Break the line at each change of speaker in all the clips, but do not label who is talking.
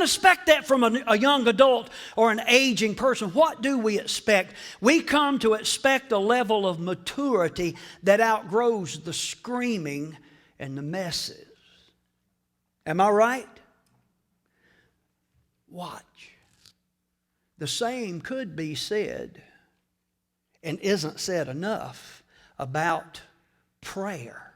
don't expect that from a young adult or an aging person. What do we expect? We come to expect a level of maturity that outgrows the screaming and the messes. Am I right? Watch. The same could be said, and isn't said enough, about prayer.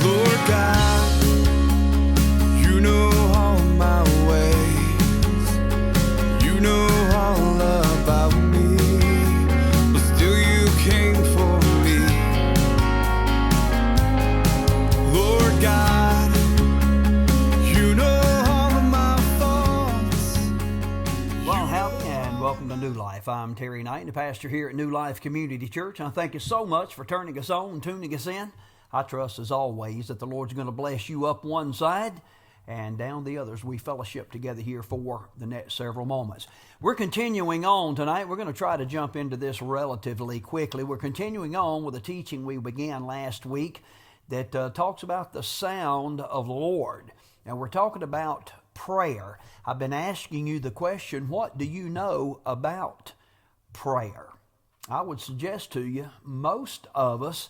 Lord God, you know all my ways. You know all about me, but still you came for me. Lord God, you know all of my faults.
Well, howdy, and welcome to New Life. I'm Terry Knight, the pastor here at New Life Community Church, and I thank you so much for turning us on and tuning us in. I trust, as always, that the Lord's going to bless you up one side and down the others. We fellowship together here for the next several moments. We're continuing on tonight. We're going to try to jump into this relatively quickly. We're continuing on with a teaching we began last week that talks about the sound of the Lord. And we're talking about prayer. I've been asking you the question, what do you know about prayer? I would suggest to you, most of us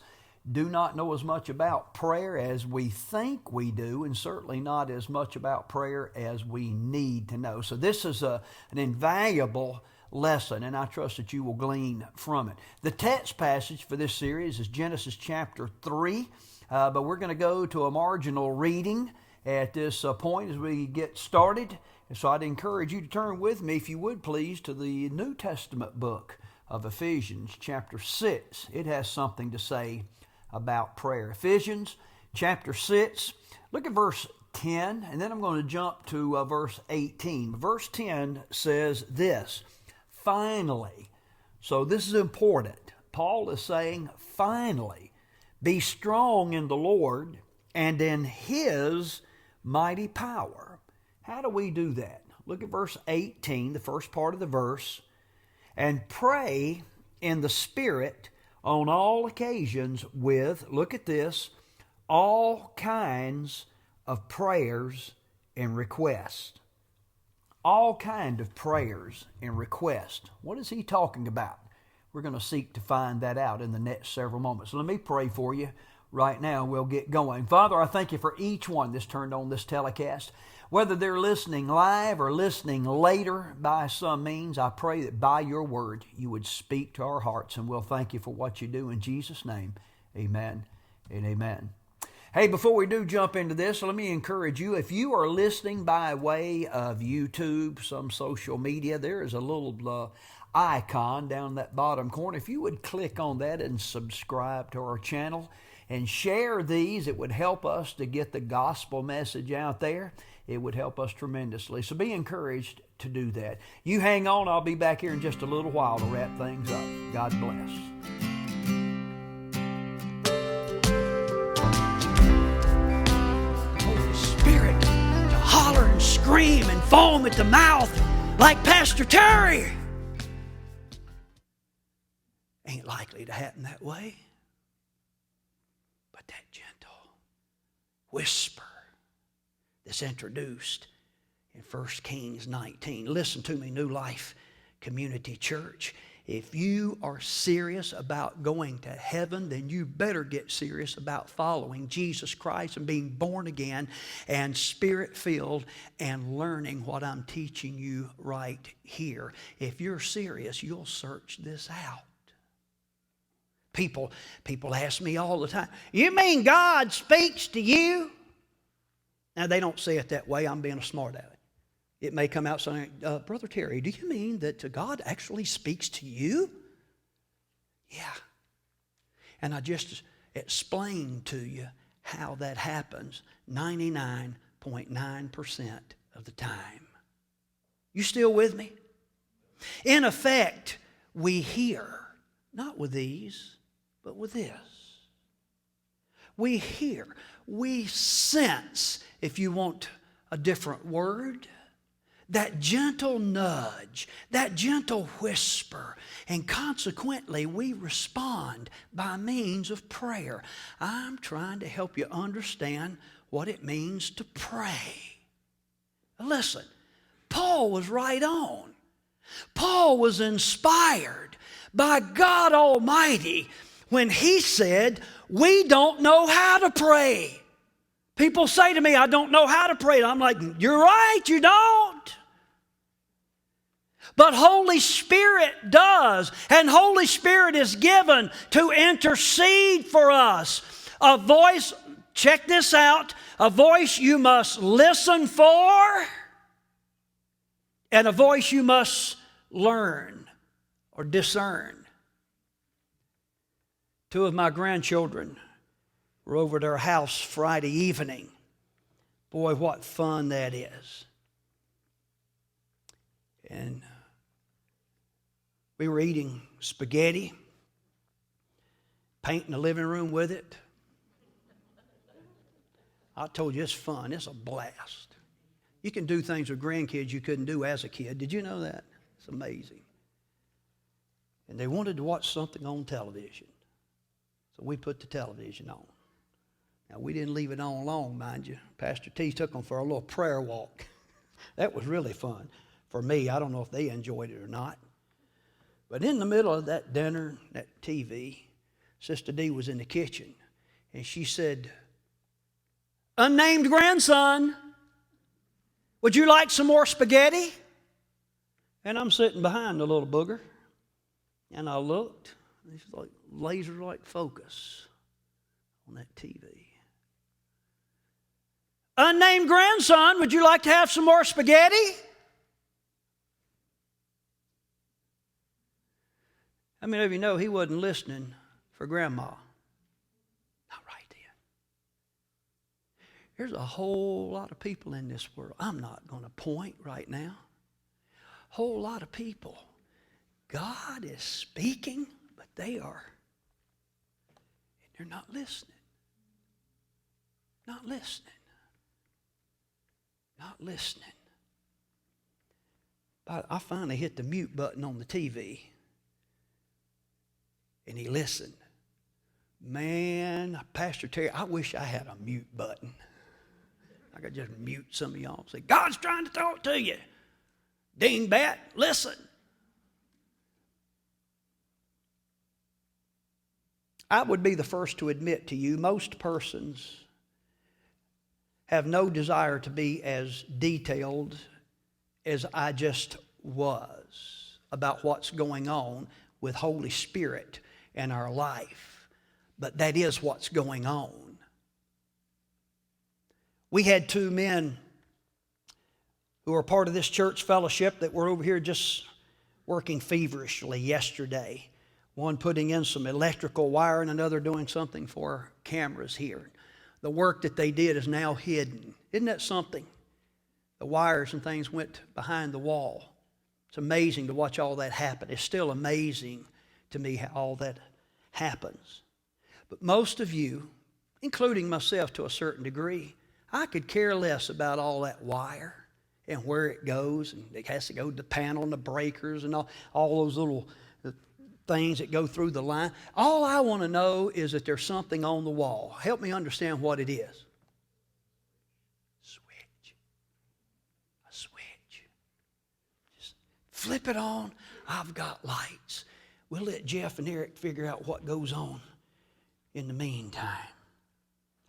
do not know as much about prayer as we think we do, and certainly not as much about prayer as we need to know. So this is an invaluable lesson, and I trust that you will glean from it. The text passage for this series is Genesis chapter 3, but we're going to go to a marginal reading at this point as we get started. And so I'd encourage you to turn with me, if you would please, to the New Testament book of Ephesians chapter 6. It has something to say about prayer. Ephesians chapter 6, look at verse 10, and then I'm going to jump to verse 18. Verse 10 says this, finally. So this is important. Paul is saying, finally, be strong in the Lord and in His mighty power. How do we do that? Look at verse 18, the first part of the verse, and pray in the Spirit on all occasions with, look at this, all kinds of prayers and requests. All kinds of prayers and requests. What is he talking about? We're going to seek to find that out in the next several moments. So let me pray for you right now. We'll get going. Father, I thank you for each one that's turned on this telecast. Whether they're listening live or listening later by some means, I pray that by your word you would speak to our hearts, and we'll thank you for what you do in Jesus' name. Amen and amen. Hey, before we do jump into this, let me encourage you, if you are listening by way of YouTube, some social media, there is a little icon down in that bottom corner. If you would click on that and subscribe to our channel and share these, it would help us to get the gospel message out there. It would help us tremendously. So be encouraged to do that. You hang on. I'll be back here in just a little while to wrap things up. God bless. Holy Spirit to holler and scream and foam at the mouth like Pastor Terry ain't likely to happen that way. But that gentle whisper that's introduced in 1 Kings 19. Listen to me, New Life Community Church. If you are serious about going to heaven, then you better get serious about following Jesus Christ and being born again and Spirit-filled and learning what I'm teaching you right here. If you're serious, you'll search this out. People ask me all the time, you mean God speaks to you? Now, they don't say it that way. I'm being a smart aleck. It may come out saying, Brother Terry, do you mean that God actually speaks to you? Yeah. And I just explained to you how that happens 99.9% of the time. You still with me? In effect, we hear, not with these, but with this. We hear, we sense, if you want a different word, that gentle nudge, that gentle whisper, and consequently we respond by means of prayer. I'm trying to help you understand what it means to pray. Listen, Paul was right on. Paul was inspired by God Almighty when he said, we don't know how to pray. People say to me, I don't know how to pray. And I'm like, you're right, you don't. But Holy Spirit does. And Holy Spirit is given to intercede for us. A voice, check this out, a voice you must listen for, and a voice you must learn or discern. Two of my grandchildren were over at our house Friday evening. Boy, what fun that is. And we were eating spaghetti, painting the living room with it. I told you, it's fun. It's a blast. You can do things with grandkids you couldn't do as a kid. Did you know that? It's amazing. And they wanted to watch something on television. So we put the television on. Now, we didn't leave it on long, mind you. Pastor T took them for a little prayer walk. That was really fun. For me, I don't know if they enjoyed it or not. But in the middle of that dinner, that TV, Sister D was in the kitchen, and she said, unnamed grandson, would you like some more spaghetti? And I'm sitting behind the little booger, and I looked, and it's like laser-like focus on that TV. Unnamed grandson, would you like to have some more spaghetti? How many of you know he wasn't listening for grandma? Not right then. There's a whole lot of people in this world. I'm not going to point right now. Whole lot of people. God is speaking, but they're not listening. Not listening. Not listening. But I finally hit the mute button on the TV. And he listened. Man, Pastor Terry, I wish I had a mute button. I could just mute some of y'all and say, God's trying to talk to you. Dingbat, listen. I would be the first to admit to you, most persons have no desire to be as detailed as I just was about what's going on with Holy Spirit in our life. But that is what's going on. We had two men who are part of this church fellowship that were over here just working feverishly yesterday. One putting in some electrical wire and another doing something for cameras here. The work that they did is now hidden. Isn't that something? The wires and things went behind the wall. It's amazing to watch all that happen. It's still amazing to me how all that happens. But most of you, including myself to a certain degree, I could care less about all that wire and where it goes, and it has to go to the panel and the breakers and all those little things that go through the line. All I want to know is that there's something on the wall. Help me understand what it is. Switch. A switch. Just flip it on. I've got lights. We'll let Jeff and Eric figure out what goes on in the meantime.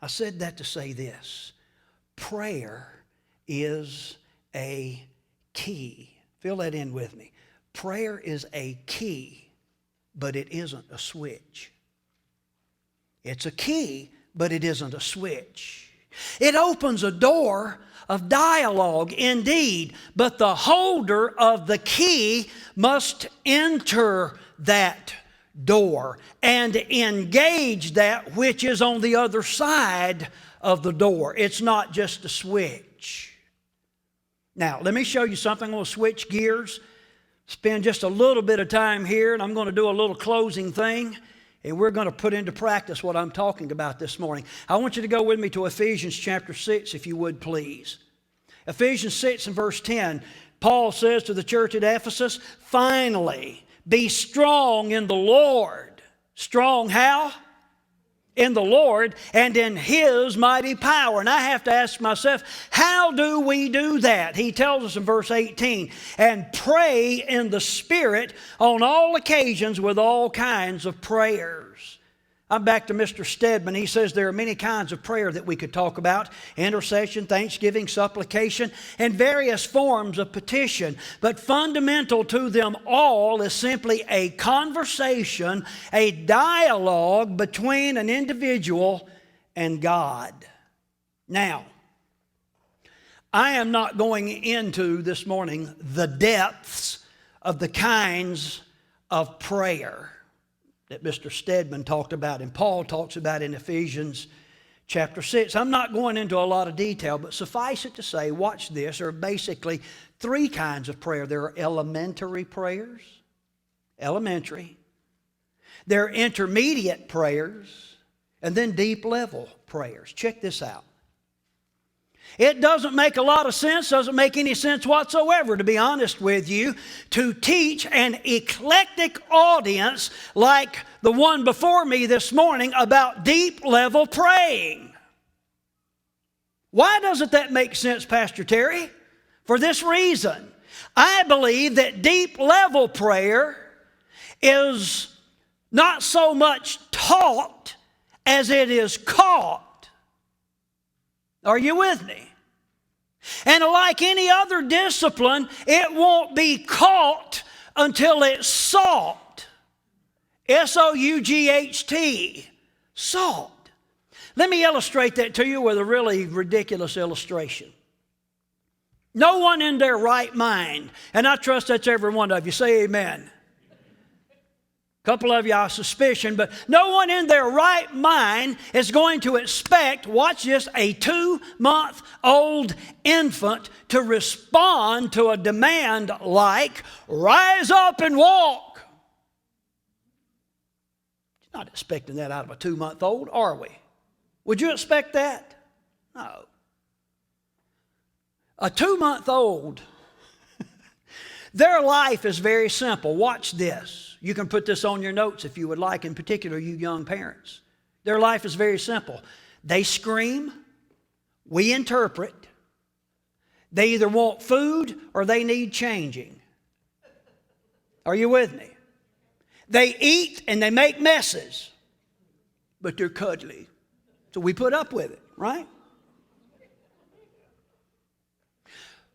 I said that to say this. Prayer is a key. Fill that in with me. Prayer is a key, but it isn't a switch. It's a key, but it isn't a switch. It opens a door of dialogue indeed, but the holder of the key must enter that door and engage that which is on the other side of the door. It's not just a switch. Now, let me show you something. I'm going to switch gears, spend just a little bit of time here, and I'm going to do a little closing thing, and we're going to put into practice what I'm talking about this morning. I want you to go with me to Ephesians chapter 6, if you would, please. Ephesians 6 and verse 10. Paul says to the church at Ephesus, finally, be strong in the Lord. Strong how? In the Lord and in His mighty power. And I have to ask myself, how do we do that? He tells us in verse 18, and pray in the Spirit on all occasions with all kinds of prayers. I'm back to Mr. Stedman. He says there are many kinds of prayer that we could talk about. Intercession, thanksgiving, supplication, and various forms of petition. But fundamental to them all is simply a conversation, a dialogue between an individual and God. Now, I am not going into this morning the depths of the kinds of prayer that Mr. Stedman talked about and Paul talks about in Ephesians chapter 6. I'm not going into a lot of detail, but suffice it to say, watch this, there are basically three kinds of prayer. There are elementary prayers, elementary. There are intermediate prayers, and then deep level prayers. Check this out. It doesn't make a lot of sense, doesn't make any sense whatsoever, to be honest with you, to teach an eclectic audience like the one before me this morning about deep level praying. Why doesn't that make sense, Pastor Terry? For this reason. I believe that deep level prayer is not so much taught as it is caught. Are you with me? And like any other discipline, it won't be caught until it's sought. S-O-U-G-H-T. Sought. Let me illustrate that to you with a really ridiculous illustration. No one in their right mind, and I trust that's every one of you, say amen. A couple of you, I suspicion, but no one in their right mind is going to expect, watch this, a 2-month-old infant to respond to a demand like, rise up and walk. You're not expecting that out of a 2-month-old, are we? Would you expect that? No. A 2-month-old, their life is very simple. Watch this. You can put this on your notes if you would like, in particular you young parents. Their life is very simple. They scream, we interpret. They either want food or they need changing. Are you with me? They eat and they make messes, but they're cuddly. So we put up with it, right?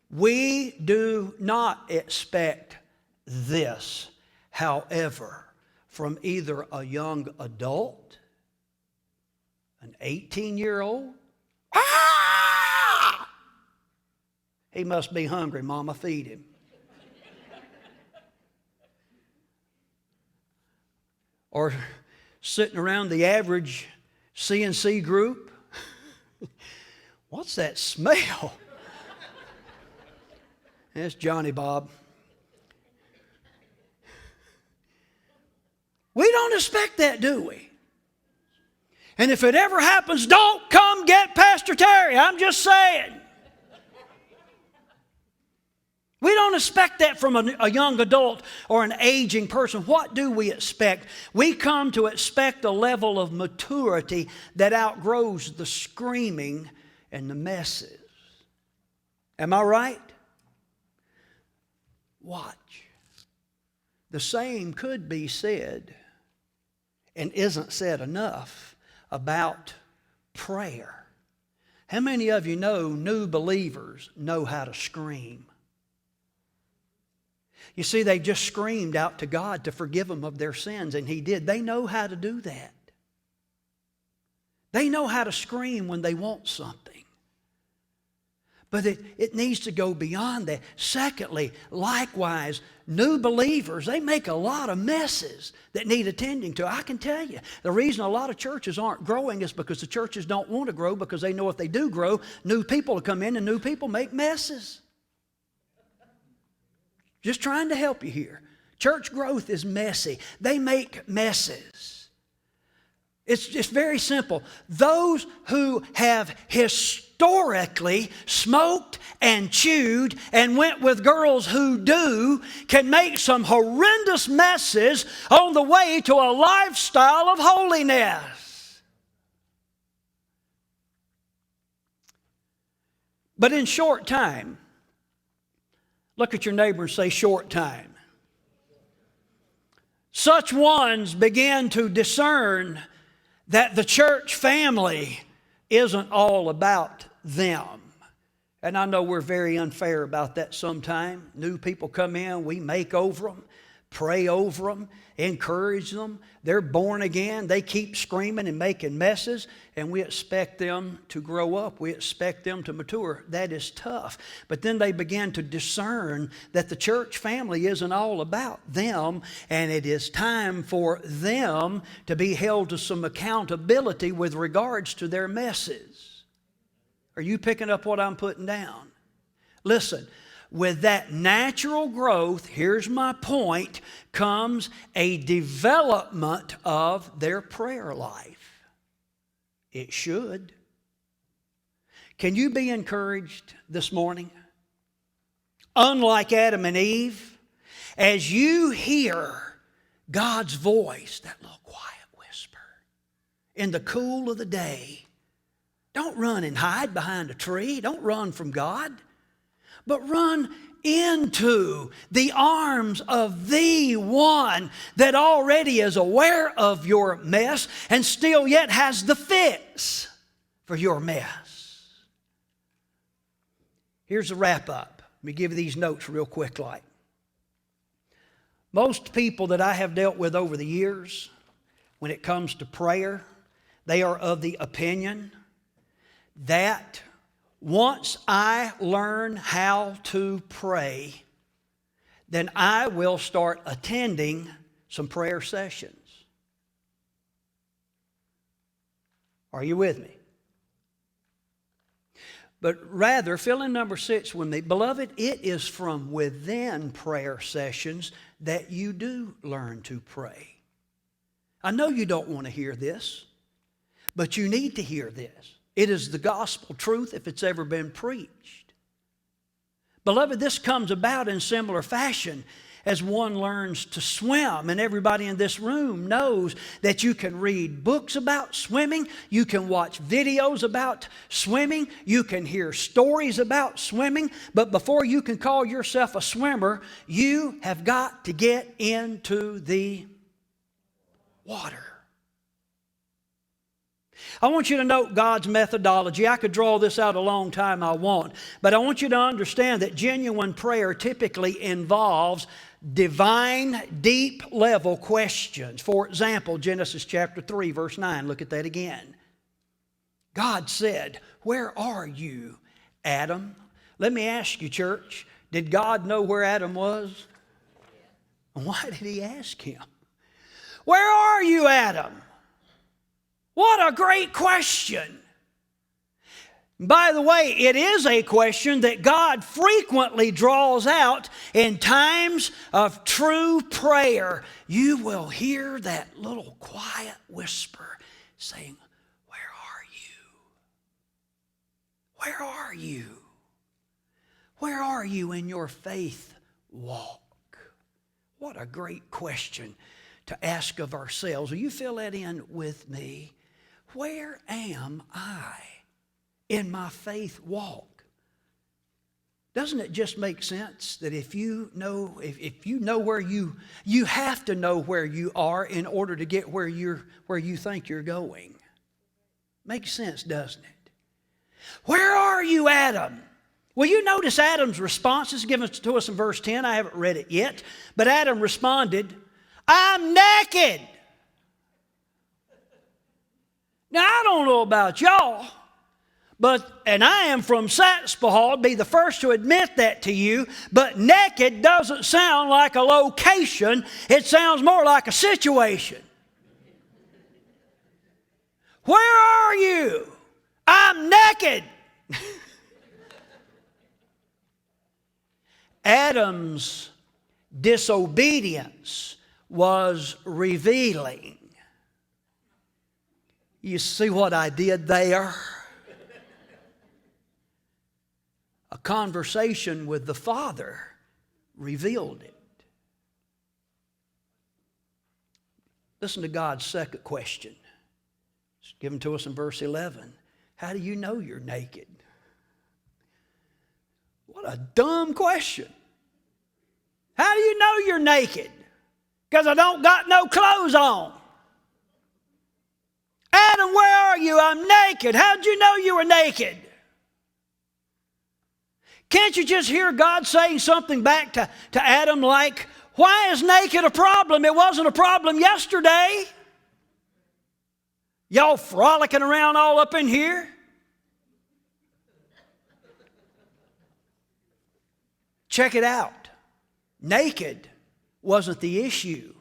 We do not expect this, however, from either a young adult, an 18-year-old, he must be hungry, Mama, feed him. Or sitting around the average CNC group, what's that smell? That's Johnny Bob. We don't expect that, do we? And if it ever happens, don't come get Pastor Terry. I'm just saying. We don't expect that from a young adult or an aging person. What do we expect? We come to expect a level of maturity that outgrows the screaming and the messes. Am I right? Watch. The same could be said, and isn't said enough, about prayer. How many of you know new believers know how to scream? You see, they just screamed out to God to forgive them of their sins, and He did. They know how to do that. They know how to scream when they want something. But it needs to go beyond that. Secondly, likewise, new believers, they make a lot of messes that need attending to. I can tell you, the reason a lot of churches aren't growing is because the churches don't want to grow, because they know if they do grow, new people will come in and new people make messes. Just trying to help you here. Church growth is messy. They make messes. It's just very simple. Those who have historically smoked and chewed and went with girls who do can make some horrendous messes on the way to a lifestyle of holiness. But in short time, look at your neighbor and say, short time. Such ones begin to discern that the church family isn't all about them. And I know we're very unfair about that sometimes. New people come in, we make over them, pray over them, encourage them. They're born again. They keep screaming and making messes, and we expect them to grow up. We expect them to mature. That is tough. But then they begin to discern that the church family isn't all about them, and it is time for them to be held to some accountability with regards to their messes. Are you picking up what I'm putting down? Listen. With that natural growth, here's my point, comes a development of their prayer life. It should. Can you be encouraged this morning? Unlike Adam and Eve, as you hear God's voice, that little quiet whisper, in the cool of the day, don't run and hide behind a tree. Don't run from God. But run into the arms of the one that already is aware of your mess and still yet has the fix for your mess. Here's a wrap up. Let me give you these notes real quick like. Most people that I have dealt with over the years, when it comes to prayer, they are of the opinion that once I learn how to pray, then I will start attending some prayer sessions. Are you with me? But rather, fill in number 6 with me. Beloved, it is from within prayer sessions that you do learn to pray. I know you don't want to hear this, but you need to hear this. It is the gospel truth if it's ever been preached. Beloved, this comes about in similar fashion as one learns to swim. And everybody in this room knows that you can read books about swimming, you can watch videos about swimming, you can hear stories about swimming, but before you can call yourself a swimmer, you have got to get into the water. I want you to note God's methodology. I could draw this out a long time, I won't. But I want you to understand that genuine prayer typically involves divine, deep-level questions. For example, Genesis chapter 3, verse 9. Look at that again. God said, "Where are you, Adam?" Let me ask you, church, did God know where Adam was? Why did he ask him? Where are you, Adam? What a great question. By the way, it is a question that God frequently draws out in times of true prayer. You will hear that little quiet whisper saying, "Where are you? Where are you? Where are you in your faith walk?" What a great question to ask of ourselves. Will you fill that in with me? Where am I in my faith walk? Doesn't it just make sense that if you know where you have to know where you are in order to get where you think you're going? Makes sense, doesn't it? Where are you, Adam? Well, you notice Adam's response is given to us in verse 10. I haven't read it yet, but Adam responded, "I'm naked." Now, I don't know about y'all, and I am from Satspahaw, be the first to admit that to you, but naked doesn't sound like a location. It sounds more like a situation. Where are you? I'm naked. Adam's disobedience was revealing. You see what I did there? A conversation with the Father revealed it. Listen to God's second question. It's given to us in verse 11. How do you know you're naked? What a dumb question. How do you know you're naked? Because I don't got no clothes on. Adam, where are you? I'm naked. How'd you know you were naked? Can't you just hear God saying something back to Adam like, why is naked a problem? It wasn't a problem yesterday. Y'all frolicking around all up in here. Check it out. Naked wasn't the issue.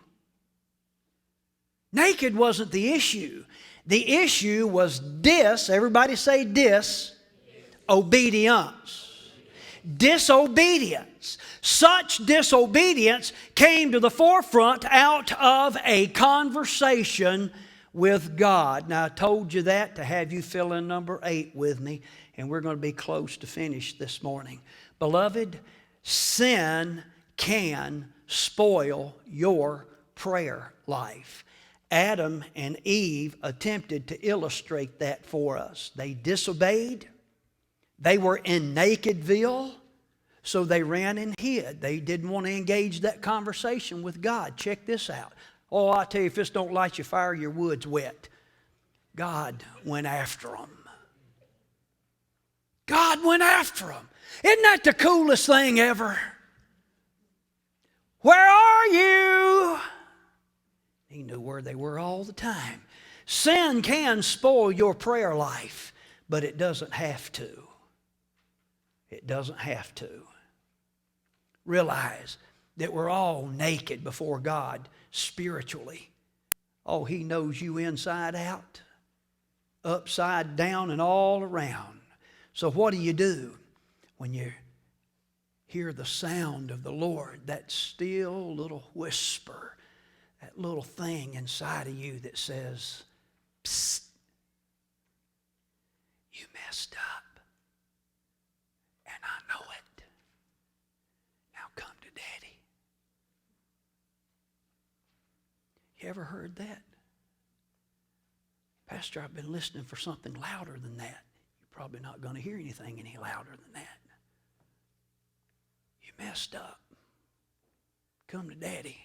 Naked wasn't the issue. The issue was everybody say obedience. Disobedience. Such disobedience came to the forefront out of a conversation with God. Now, I told you that to have you fill in number 8 with me, and we're going to be close to finish this morning. Beloved, sin can spoil your prayer life. Adam and Eve attempted to illustrate that for us. They disobeyed. They were in Nakedville, so they ran and hid. They didn't want to engage that conversation with God. Check this out. Oh, I tell you, if this don't light your fire, your wood's wet. God went after them. God went after them. Isn't that the coolest thing ever? Where are you? He knew where they were all the time. Sin can spoil your prayer life, but it doesn't have to. It doesn't have to. Realize that we're all naked before God spiritually. Oh, He knows you inside out, upside down, and all around. So what do when you hear the sound of the Lord, that still little whisper, that little thing inside of you that says, psst, you messed up, and I know it. Now come to Daddy. You ever heard that? Pastor, I've been listening for something louder than that. You're probably not going to hear anything any louder than that. You messed up. Come to Daddy.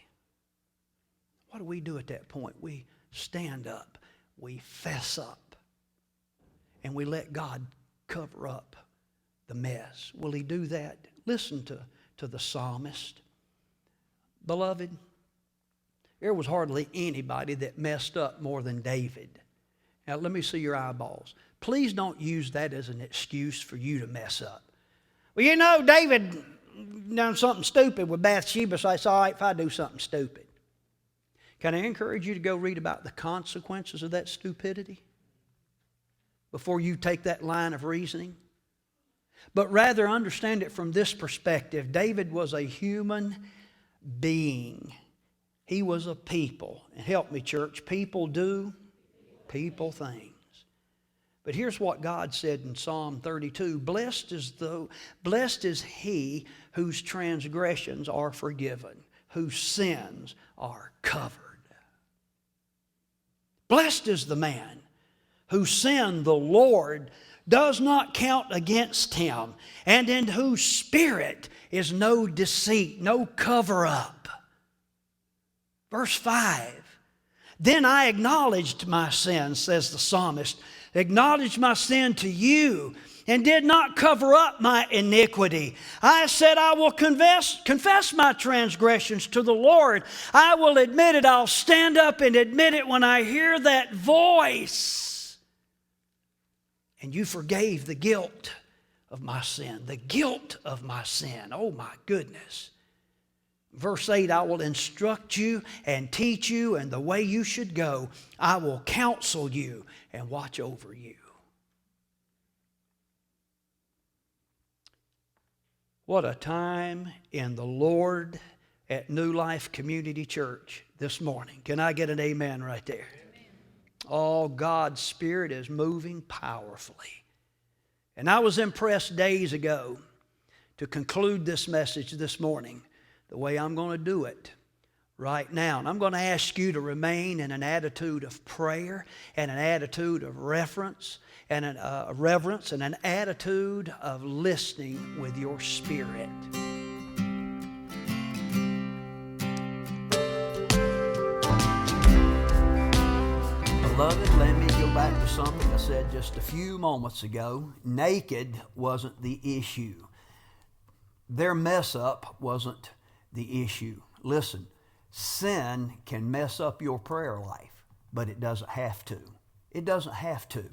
What do we do at that point? We stand up. We fess up. And we let God cover up the mess. Will He do that? Listen to the psalmist. Beloved, there was hardly anybody that messed up more than David. Now, let me see your eyeballs. Please don't use that as an excuse for you to mess up. Well, you know, David done something stupid with Bathsheba, so it's all right if I do something stupid. Can I encourage you to go read about the consequences of that stupidity before you take that line of reasoning? But rather understand it from this perspective. David was a human being. He was a people. And help me, church. People do people things. But here's what God said in Psalm 32. Blessed is he whose transgressions are forgiven, whose sins are covered. Blessed is the man whose sin the Lord does not count against him, and in whose spirit is no deceit, no cover-up. Verse 5. Then I acknowledged my sin, says the psalmist, acknowledged my sin to you, and did not cover up my iniquity. I said, I will confess my transgressions to the Lord. I will admit it. I'll stand up and admit it when I hear that voice. And you forgave the guilt of my sin. The guilt of my sin. Oh my goodness. Verse 8, I will instruct you and teach you in the way you should go. I will counsel you and watch over you. What a time in the Lord at New Life Community Church this morning. Can I get an amen right there? Amen. Oh, God's Spirit is moving powerfully. And I was impressed days ago to conclude this message this morning the way I'm going to do it right now. And I'm going to ask you to remain in an attitude of prayer and an attitude of reverence and an attitude of listening with your spirit. Beloved, let me go back to something I said just a few moments ago. Naked wasn't the issue. Their mess up wasn't the issue. Listen, sin can mess up your prayer life, but it doesn't have to. It doesn't have to.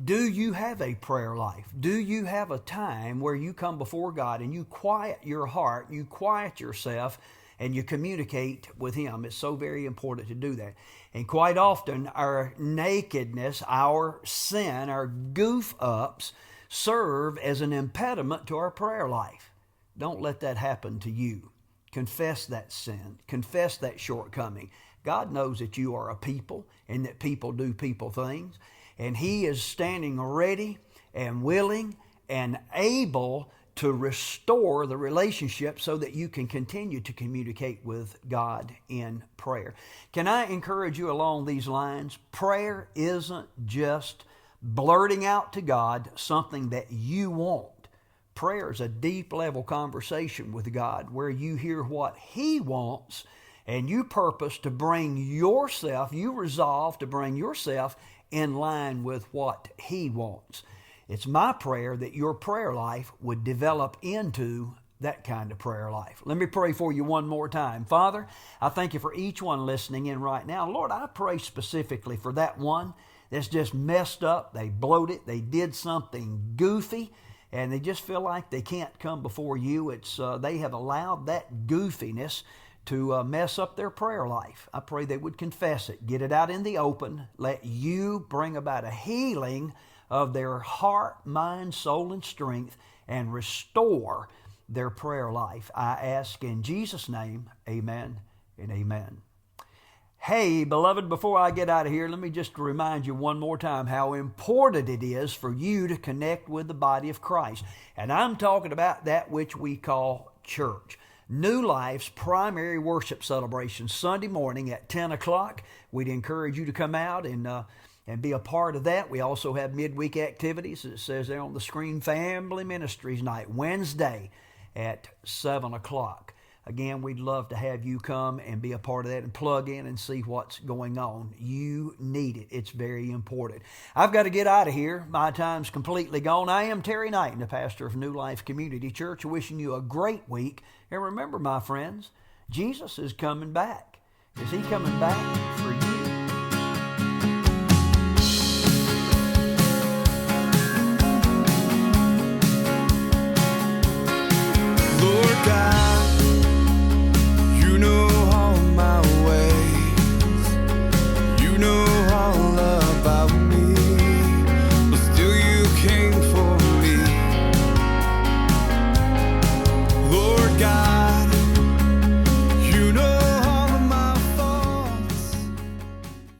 Do you have a prayer life? Do you have a time where you come before God and you quiet your heart, you quiet yourself, and you communicate with Him? It's so very important to do that. And quite often, our nakedness, our sin, our goof-ups serve as an impediment to our prayer life. Don't let that happen to you. Confess that sin. Confess that shortcoming. God knows that you are a people and that people do people things. And He is standing ready and willing and able to restore the relationship so that you can continue to communicate with God in prayer. Can I encourage you along these lines? Prayer isn't just blurting out to God something that you want. Prayer is a deep level conversation with God where you hear what He wants and you purpose to bring yourself, you resolve to bring yourself in line with what He wants. It's my prayer that your prayer life would develop into that kind of prayer life. Let me pray for you one more time. Father, I thank you for each one listening in right now. Lord, I pray specifically for that one that's just messed up. They bloated. They did something goofy, and they just feel like they can't come before you. They have allowed that goofiness to mess up their prayer life. I pray they would confess it, get it out in the open, let you bring about a healing of their heart, mind, soul, and strength, and restore their prayer life. I ask in Jesus' name, amen and amen. Hey, beloved, before I get out of here, let me just remind you one more time how important it is for you to connect with the body of Christ. And I'm talking about that which we call church. New Life's primary worship celebration Sunday morning at 10 o'clock. We'd encourage you to come out and be a part of that. We also have midweek activities. It says there on the screen, Family Ministries Night, Wednesday at 7 o'clock. Again, we'd love to have you come and be a part of that and plug in and see what's going on. You need it. It's very important. I've got to get out of here. My time's completely gone. I am Terry Knighton, the pastor of New Life Community Church, wishing you a great week. And remember, my friends, Jesus is coming back. Is He coming back for you?